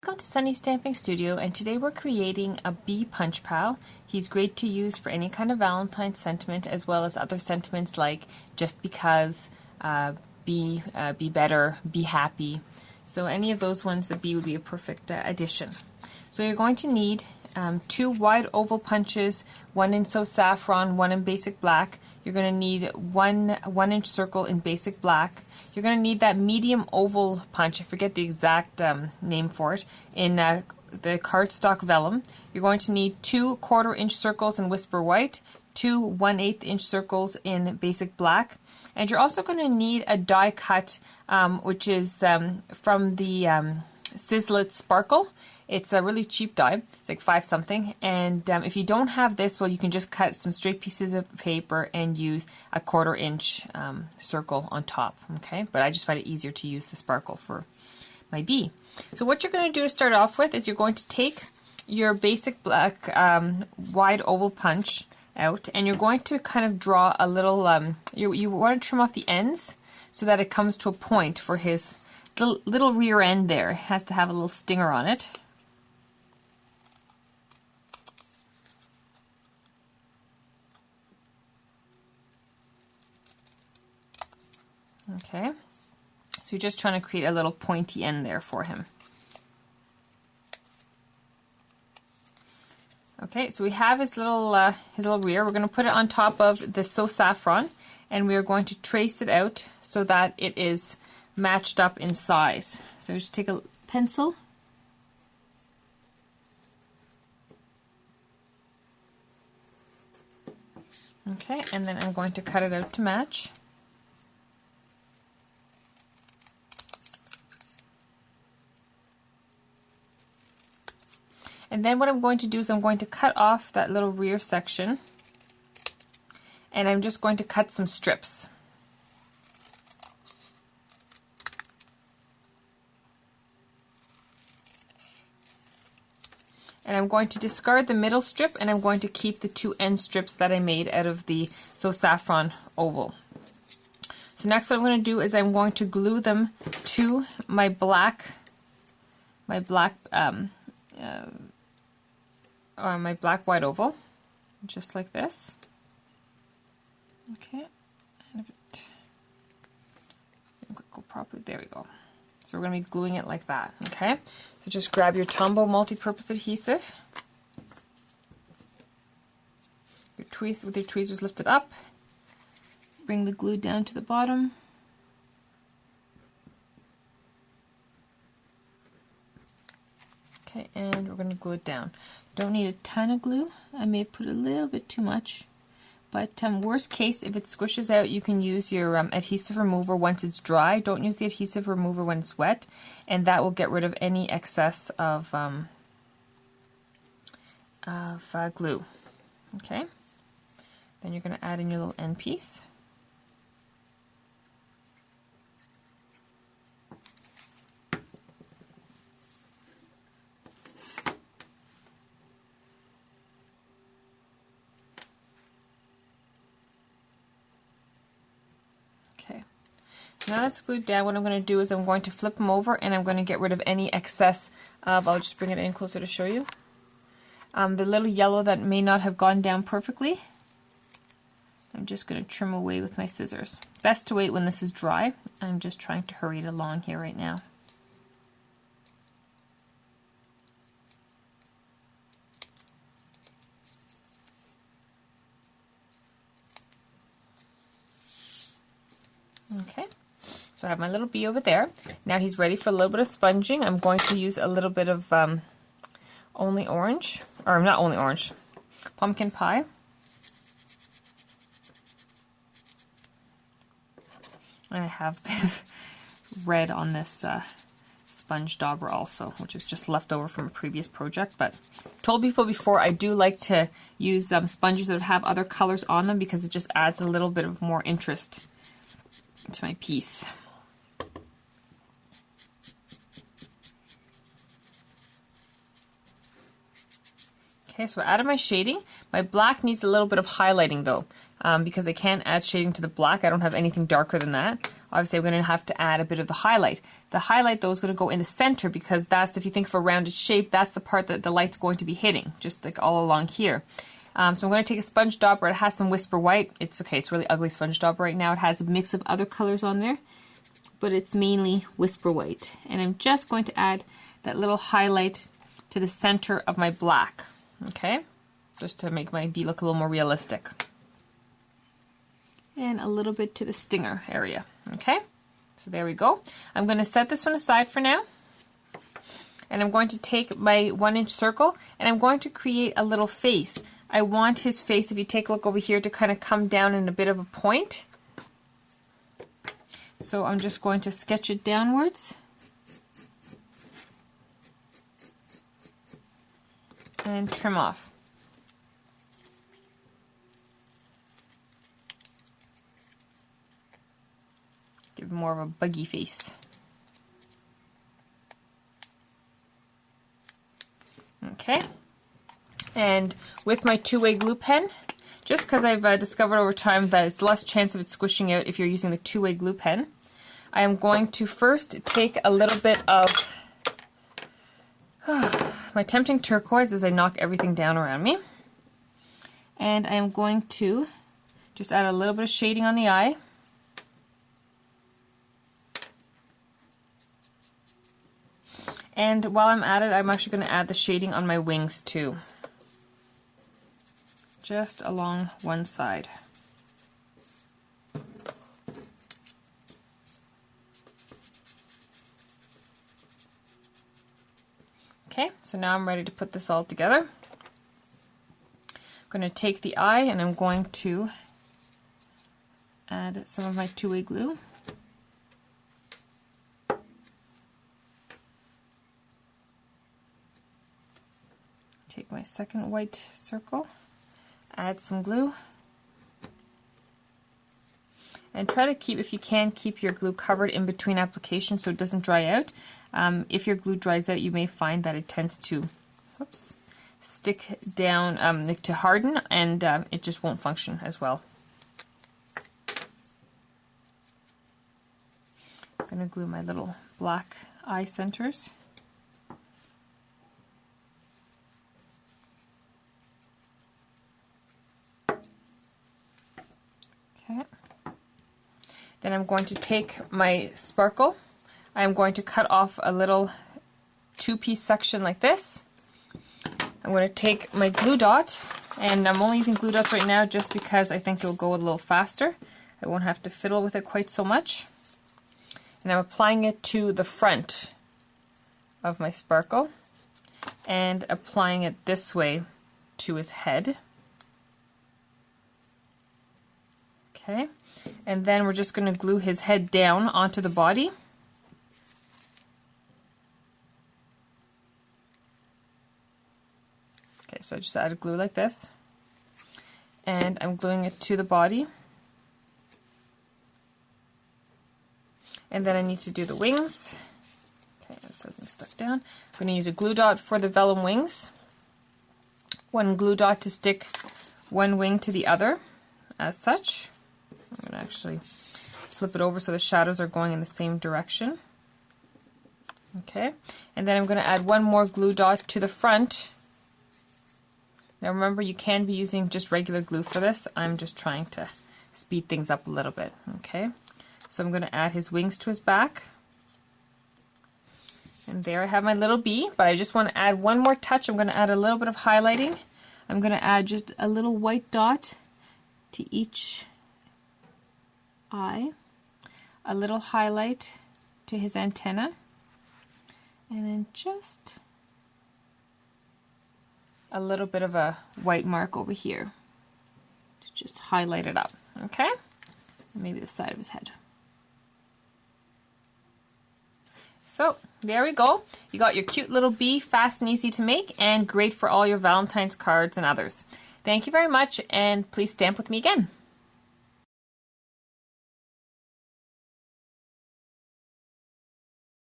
Welcome to Sunny Stamping Studio, and today we're creating a bee punch pal. He's great to use for any kind of Valentine's sentiment, as well as other sentiments like just because, be better, be happy. So any of those ones, the bee would be a perfect addition. So you're going to need 2 wide oval punches, 1 in So Saffron, 1 in basic black. You're going to need one 1-inch circle in basic black. You're going to need that medium oval punch, I forget the exact name for it, in the cardstock vellum. You're going to need 2 1/4-inch circles in Whisper White, 2 1/8-inch circles in basic black, and you're also going to need a die cut, which is from the Sizzlet Sparkle. It's a really cheap die. It's like 5 something. And if you don't have this, well, you can just cut some straight pieces of paper and use a 1/4-inch circle on top. Okay, but I just find it easier to use the sparkle for my bee. So what you're going to do to start off with is you're going to take your basic black wide oval punch out, and you're going to kind of draw a little. You want to trim off the ends so that it comes to a point for his little rear end. There it has to have a little stinger on it. Okay, so you're just trying to create a little pointy end there for him. Okay, so we have his little rear. We're going to put it on top of the So Saffron, and we are going to trace it out so that it is matched up in size. So just take a pencil. Okay, and then I'm going to cut it out to match. And then what I'm going to do is I'm going to cut off that little rear section, and I'm just going to cut some strips. And I'm going to discard the middle strip, and I'm going to keep the 2 end strips that I made out of the So Saffron oval. So next what I'm going to do is I'm going to glue them to my black wide oval, just like this. Okay, and if it go properly, there we go. So we're going to be gluing it like that. Okay, so just grab your Tombow multi-purpose adhesive. With your tweezers lifted up, bring the glue down to the bottom. Okay, and we're going to glue it down. Don't need a ton of glue. I may have put a little bit too much, but worst case, if it squishes out, you can use your adhesive remover once it's dry. Don't use the adhesive remover when it's wet, and that will get rid of any excess of glue. Okay, then you're going to add in your little end piece. Okay, now that's glued down. What I'm going to do is I'm going to flip them over, and I'm going to get rid of any excess of, I'll just bring it in closer to show you, the little yellow that may not have gone down perfectly. I'm just going to trim away with my scissors. Best to wait when this is dry. I'm just trying to hurry it along here right now. Okay, so I have my little bee over there. Now he's ready for a little bit of sponging. I'm going to use a little bit of Only Orange, or not Only Orange, Pumpkin Pie. And I have a bit of red on this sponge dauber also, which is just left over from a previous project. But I've told people before, I do like to use sponges that have other colors on them because it just adds a little bit of more interest to my piece. Okay, so out of my shading, my black needs a little bit of highlighting though, because I can't add shading to the black. I don't have anything darker than that. obviously I'm going to have to add a bit of the highlight. The highlight though is going to go in the center because that's, if you think of a rounded shape, that's the part that the light's going to be hitting, just like all along here. So I'm going to take a sponge dauber. It has some Whisper White. It's okay, it's really ugly sponge dauber right now. It has a mix of other colors on there, but it's mainly Whisper White. And I'm just going to add that little highlight to the center of my black, okay? Just to make my bee look a little more realistic. And a little bit to the stinger area, okay? So there we go. I'm going to set this one aside for now. And I'm going to take my 1-inch circle and I'm going to create a little face. I want his face, if you take a look over here, to kind of come down in a bit of a point. So I'm just going to sketch it downwards. And trim off. Give more of a buggy face. Okay. And with my two-way glue pen, just because I've discovered over time that it's less chance of it squishing out if you're using the two-way glue pen, I am going to first take a little bit of my Tempting Turquoise as I knock everything down around me. And I am going to just add a little bit of shading on the eye. And while I'm at it, I'm actually going to add the shading on my wings too. Just along one side. Okay, so now I'm ready to put this all together. I'm going to take the eye and I'm going to add some of my two-way glue. Take my second white circle, add some glue, and try to keep, if you can, keep your glue covered in between applications so it doesn't dry out. If your glue dries out, you may find that it tends to stick down, to harden, and it just won't function as well. I'm going to glue my little black eye centers. Okay. Then I'm going to take my sparkle. I'm going to cut off a little two-piece section like this. I'm going to take my glue dot, and I'm only using glue dots right now just because I think it'll go a little faster. I won't have to fiddle with it quite so much. And I'm applying it to the front of my sparkle and applying it this way to his head. Okay, and then we're just going to glue his head down onto the body. Okay, so I just added glue like this, and I'm gluing it to the body. And then I need to do the wings. Okay, this hasn't stuck down. I'm going to use a glue dot for the vellum wings. One glue dot to stick one wing to the other, as such. I'm going to actually flip it over so the shadows are going in the same direction. Okay, and then I'm going to add one more glue dot to the front. Now remember, you can be using just regular glue for this. I'm just trying to speed things up a little bit. Okay, so I'm going to add his wings to his back. And there I have my little bee, but I just want to add one more touch. I'm going to add a little bit of highlighting. I'm going to add just a little white dot to each eye, a little highlight to his antenna, and then just a little bit of a white mark over here to just highlight it up, okay? Maybe the side of his head. So there we go. You got your cute little bee, fast and easy to make, and great for all your Valentine's cards and others. Thank you very much, and please stamp with me again.